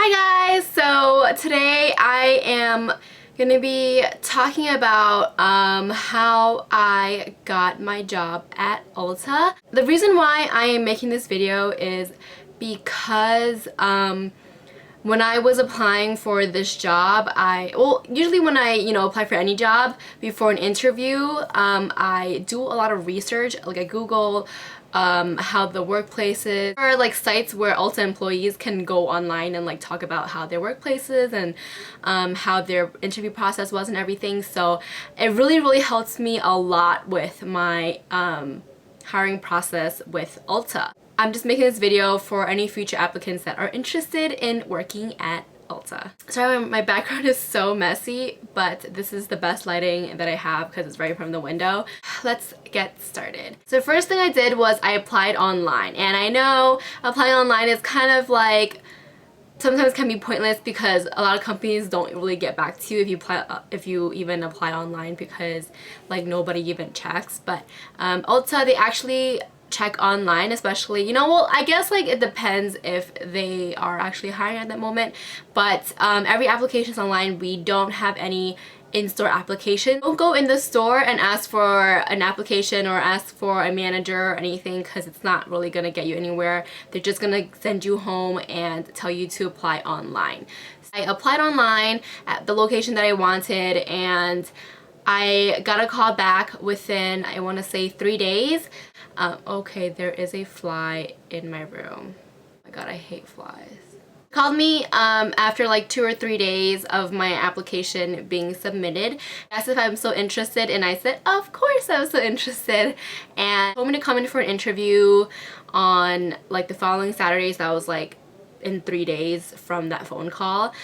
Hi guys! So today I am going to be talking about how I got my job at ULTA. The reason why I am making this video is because when I was applying for this job, usually when I, apply for any job before an interview, I do a lot of research. Like I Google how the workplace is, or like sites where ULTA employees can go online and like talk about how their workplaces and how their interview process was and everything. So it really helps me a lot with my hiring process with ULTA. I'm just making this video for any future applicants that are interested in working at ULTA. Sorry, my background is so messy, but this is the best lighting that I have because it's right from the window. Let's get started. So the first thing I did was I applied online, and I know applying online is kind of like sometimes can be pointless because a lot of companies don't really get back to you if you even apply online because like nobody even checks. But ULTA, they actually check online, especially, well, I guess like it depends if they are actually hiring at that moment, but every application is online. We don't have any in-store application. Don't go in the store and ask for an application or ask for a manager or anything because it's not really gonna get you anywhere. They're just gonna send you home and tell you to apply online. I applied online at the location that I wanted, and I got a call back within, I want to say, 3 days. Okay, there is a fly in my room. Oh my god, I hate flies. Called me after like 2 or 3 days of my application being submitted. Asked if I'm so interested, and I said, of course I was so interested. And told me to come in for an interview on like the following Saturdays. That was like in 3 days from that phone call.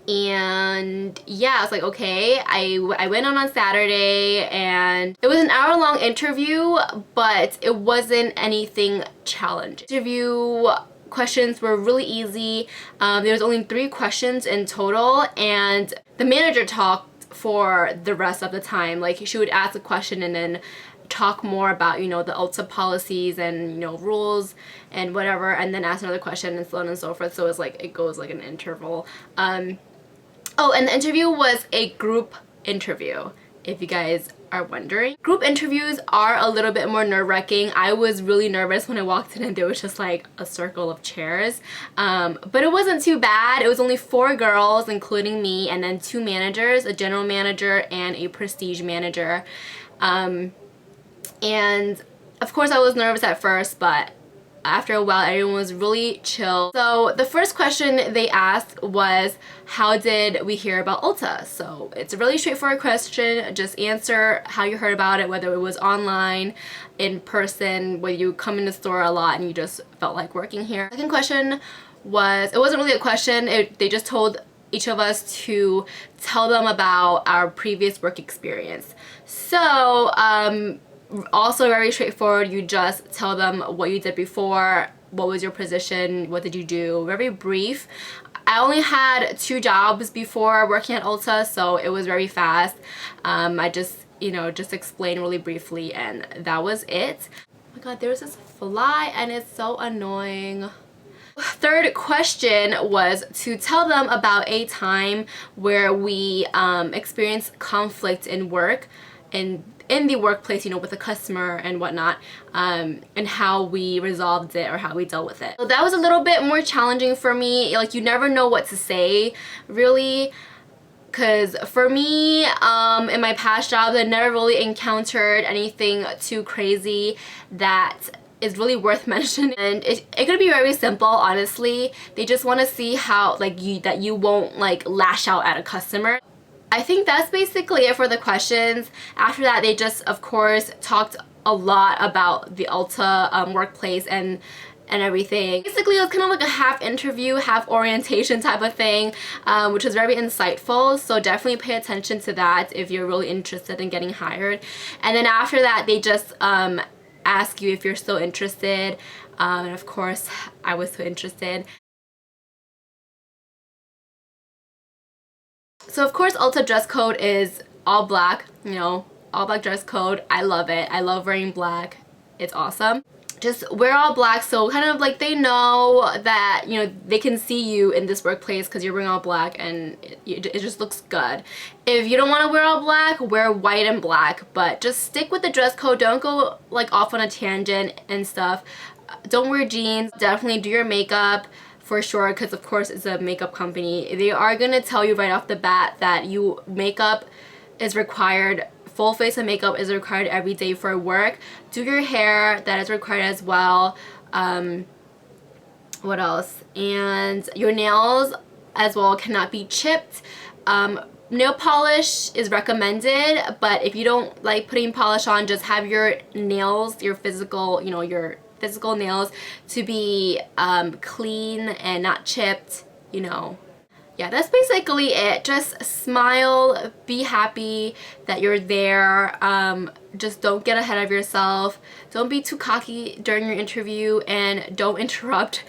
And yeah, I was like, okay. I went on Saturday, and it was an hour-long interview, but it wasn't anything challenging. Interview questions were really easy. There was only 3 questions in total, and the manager talked for the rest of the time. Like, she would ask a question and then talk more about, the ULTA policies and, rules and whatever, and then ask another question and so on and so forth. So it's like, it goes like an interval. Oh, and the interview was a group interview, if you guys are wondering. Group interviews are a little bit more nerve-wracking. I was really nervous when I walked in and there was just like a circle of chairs. But it wasn't too bad. It was only 4 girls, including me, and then 2 managers, a general manager and a prestige manager. And of course I was nervous at first, but after a while everyone was really chill. So the first question they asked was, how did we hear about ULTA? So it's a really straightforward question. Just answer how you heard about it, whether it was online, in person, whether you come in the store a lot and you just felt like working here. Second question was, it wasn't really a question, they just told each of us to tell them about our previous work experience. So also very straightforward. You just tell them what you did before, what was your position, what did you do. Very brief. I only had 2 jobs before working at ULTA, so it was very fast. I just, just explained really briefly, and that was it. Oh my god, there's this fly and it's so annoying. Third question was to tell them about a time where we experienced conflict in work and in the workplace, with a customer and whatnot, and how we resolved it or how we dealt with it. So that was a little bit more challenging for me. Like, you never know what to say, really, because for me, in my past jobs, I never really encountered anything too crazy that is really worth mentioning. And it could be very simple, honestly. They just want to see how, like, that you won't like lash out at a customer. I think that's basically it for the questions. After that, they just, of course, talked a lot about the ULTA workplace and everything. Basically, it was kind of like a half interview, half orientation type of thing, which was very insightful. So definitely pay attention to that if you're really interested in getting hired. And then after that, they just ask you if you're still interested. And of course, I was so interested. So of course, ULTA dress code is all black, all black dress code. I love it. I love wearing black. It's awesome. just wear all black, so kind of like they know that, you know, they can see you in this workplace because you're wearing all black, and it just looks good. If you don't want to wear all black, wear white and black, but just stick with the dress code. Don't go like off on a tangent and stuff. Don't wear jeans. Definitely do your makeup for sure, because of course it's a makeup company. They are gonna tell you right off the bat that makeup is required. Full face of makeup is required every day for work. Do your hair, that is required as well. What else? And your nails as well cannot be chipped. Nail polish is recommended, but if you don't like putting polish on, just have your nails, your physical, you know, your physical nails to be clean and not chipped, you know. Yeah, that's basically it. Just smile, be happy that you're there. Just don't get ahead of yourself. Don't be too cocky during your interview, and don't interrupt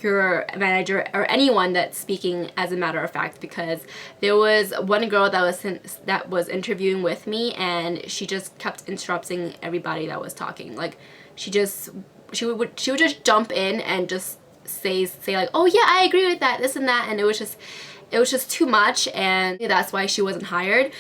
your manager or anyone that's speaking, as a matter of fact, because there was one girl that was interviewing with me, and she just kept interrupting everybody that was talking. Like she would just jump in and just say like, oh yeah, I agree with that, this and that, and it was just too much, and that's why she wasn't hired.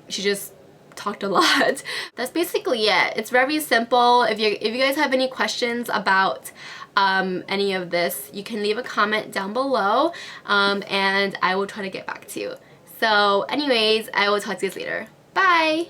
She just talked a lot. That's basically it. It's very simple. If you guys have any questions about any of this, you can leave a comment down below, and I will try to get back to you. So anyways, I will talk to you guys later. Bye!